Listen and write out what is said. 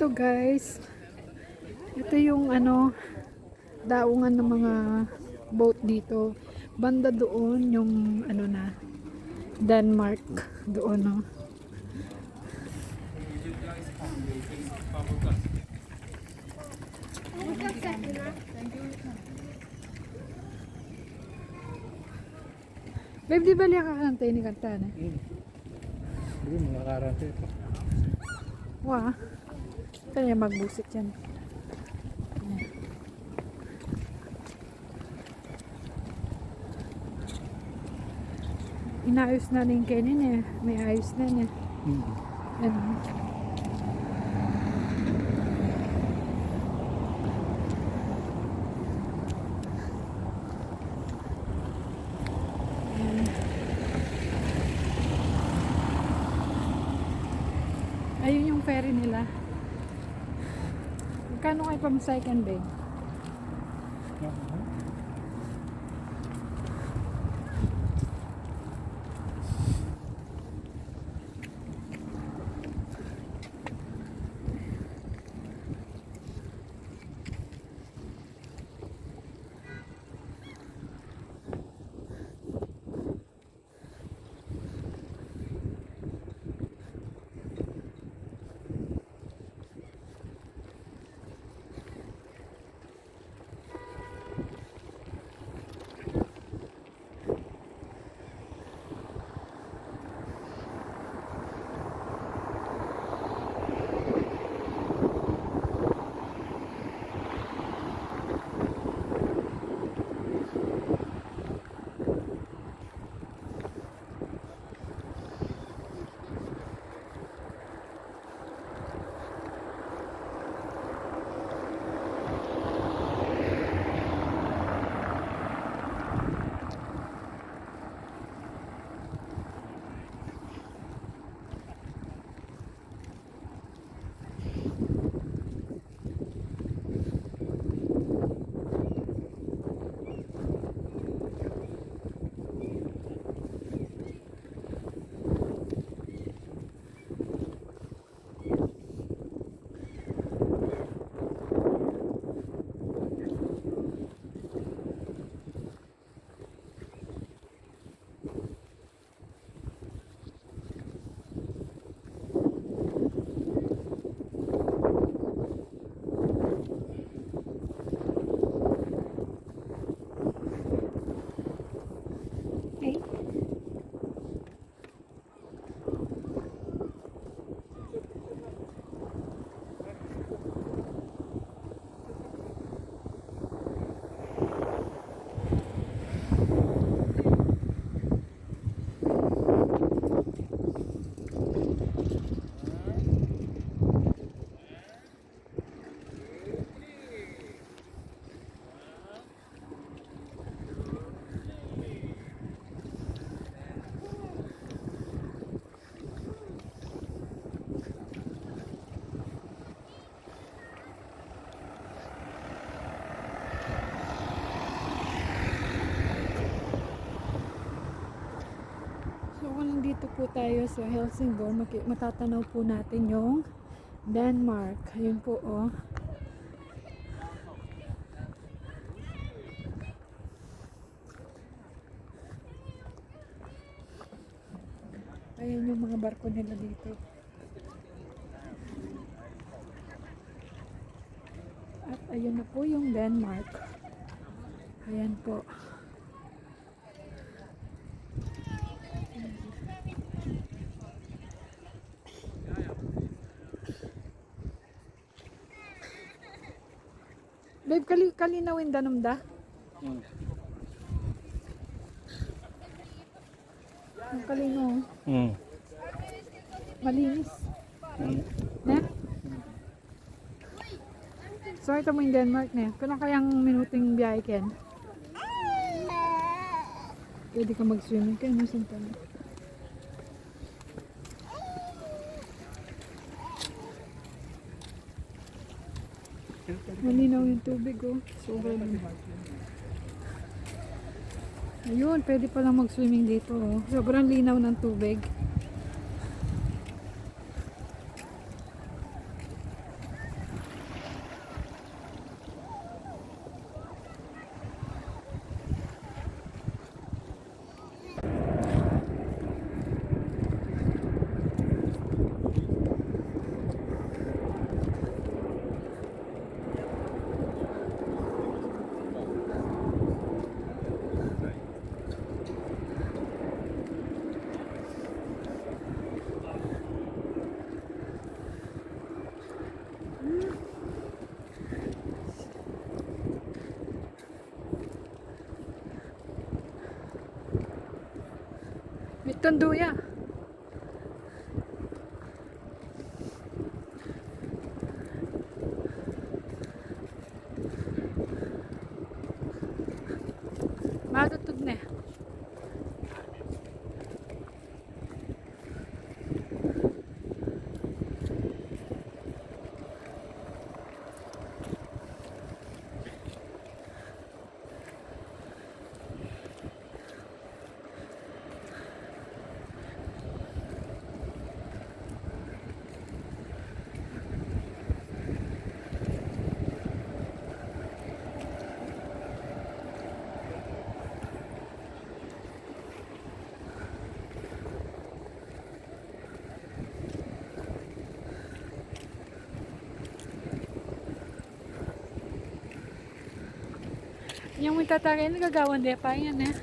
Ito guys, ito yung ano, daungan ng mga boat dito. Banda doon yung ano na, Denmark doon, no. Babe, di ba liya kakantay ni kanta na? Hindi, mga karante ito. Wah, kaya magbusit yan. Inaayos na rin kainin eh. May ayos na niya. Ano? Ayun yung ferry nila. Magkano kayo pamasahe kan, babe? Okay. So, nandito po tayo sa Helsingborg. Matatanaw po natin yung Denmark. Ayun po, oh. Ayan yung mga barko nila dito. At ayun na po yung Denmark. Ayan po. Babe, kalinawin danom da? Ang kalino. Malinis. Ne? So, ito mo yung Denmark ne. Kung kayang minuting biyahe ken? Pwede ka mag-swimming kayo. Nasaan ka na? Malinaw yung tubig, oh. Sobrang linaw. Ayun, pwede palang mag-swimming dito, oh. Sobrang linaw ng tubig. May tunduya. Matutog na. Yung may tatagay, nagagawan din pa yan eh.